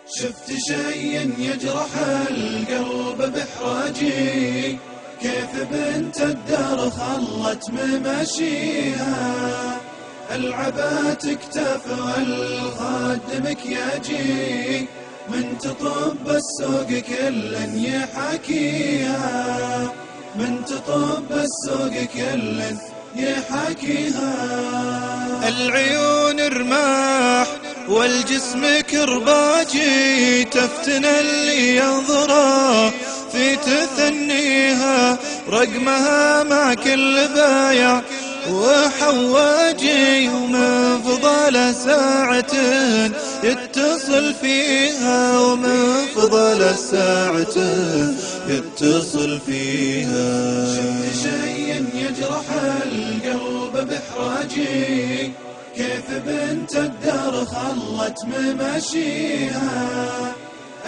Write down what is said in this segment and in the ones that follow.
شفت شيء يجرح القلب بإحراجي، كيف بنت الدار خلت مماشيها، العبات كتاف والخد مكياجي، من تطب السوق كل يحاكيها، من تطب السوق كل يحاكيها. العيون رماح والجسم كرباجي، تفتن اللي ينظره في تثنيها، رقمها مع كل بايع وحواجي، ومن فضل ساعة يتصل فيها، ومن فضل ساعة يتصل فيها. شفت شيء يجرح القلب بإحراجي، كيف بنت الدار خلت مماشيها،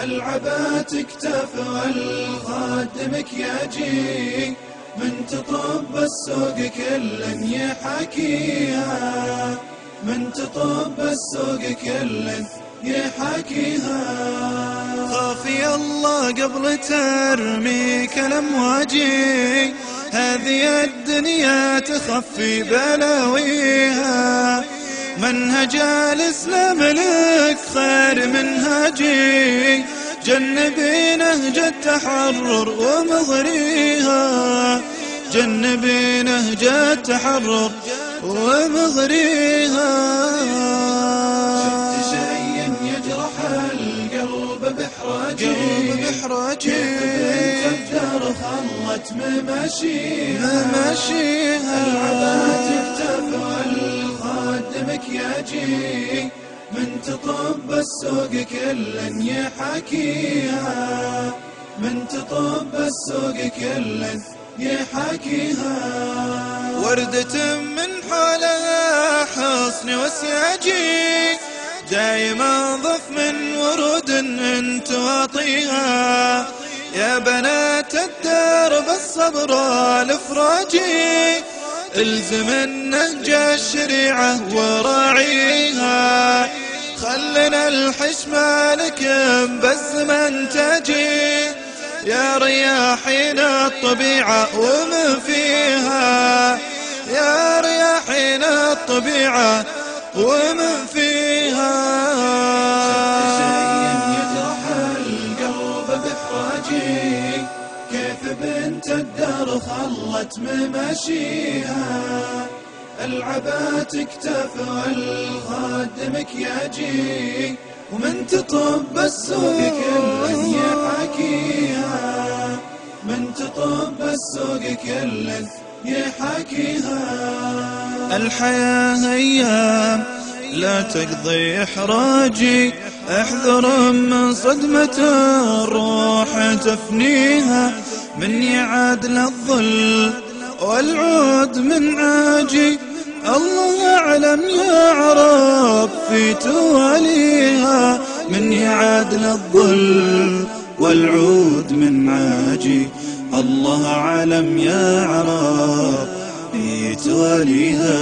العبات كتاف والخد مكياجي، من تطب السوق كل يحاكيها، من تطب السوق كل يحاكيها. خافي الله قبل ترميك الأمواجي، هذه الدنيا تخفي بلاويها، منهج الإسلام لك خير منهاجي، جنبي نهج التحرر ومغريها، جنبي نهج التحرر ومغريها. شفت شيء يجرح القلب بإحراجي، كيف بنت الدار خلت مماشيها، العبات كتاف والخد مكياجي، من تطب السوق كل يحاكيها، من تطب السوق كل يحاكيها. وردة من حولها حصن وسياجي، دايما ضف من ورود انت واطيها، يا بنات الدار بالصبر الافراجي، الزم النهج الشريعة وراعيها، خلنا الحشمة لك بالزمن تجي، يا رياحين الطبيعة ومن فيها، يا رياحين الطبيعة ومن فيها. شفت شيء يجرح القلب بإحراجي، كيف بنت الدار خلت مماشيها، العبات كتاف والخد مكياجي، ومن تطب السوق كل يحاكيها، من تطب السوق كل يحاكيها. الحياة أيام لا تقضي إحراجي، احذر من صدمة الروح تفنيها، من يعاد للظل والعود من عاجي، الله أعلم يا عرب في تواليها، من يعاد للظل والعود من عاجي، الله أعلم يا عرب في تواليها.